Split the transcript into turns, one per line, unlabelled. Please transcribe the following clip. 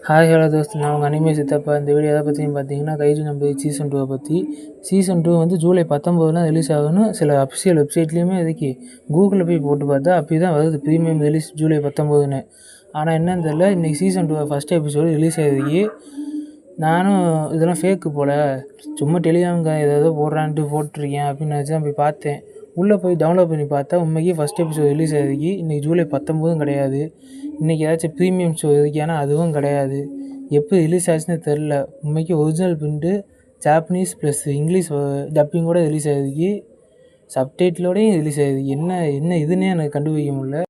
Hi hello Dost, நான் உங்கள் anime சித்தப்பா. இந்த வீடியோ எதை பற்றியும் பார்த்தீங்கன்னா, கைது நம்பி சீசன் 2 பற்றி. சீசன் 2 வந்து ஜூலை 19 ரிலீஸ் ஆகும்னு சில அஃபிஷியல் வெப்சைட்லேயுமே இதுக்கு கூகுளில் போய் போட்டு பார்த்தா அப்படி தான் வருது, ப்ரீமியம் ரிலீஸ் ஜூலை 19ன்னு. ஆனால் என்னன்னு தெரியல, இன்றைக்கி சீசன் 2 ஃபஸ்ட் எபிசோடு ரிலீஸ் ஆகிருக்கு. நானும் இதெல்லாம் ஃபேக்கு போல், சும்மா டெலிகிராமுங்க ஏதோ போடுறான்ட்டு போட்டிருக்கேன் அப்படின்னு நினச்சி தான் போய் பார்த்தேன். உள்ளே போய் டவுன்லோட் பண்ணி பார்த்தா உண்மைக்கு ஃபஸ்ட் எபிசோட் ரிலீஸ் ஆகிருக்கு. இன்றைக்கி ஜூலை 19 கிடையாது. இன்றைக்கி ஏதாச்சும் ப்ரீமியம் ஷோ இருக்கானா அதுவும் கிடையாது. எப்போ ரிலீஸ் ஆச்சுன்னு தெரில. உண்மைக்கு original print Japanese plus English டப்பிங்கோடு ரிலீஸ் ஆகிருக்கு. சப்டைட்டிலோடையும் ரிலீஸ் ஆகிருக்கு. என்ன இதுன்னே எனக்கு கண்டுபிடிக்க முடியல.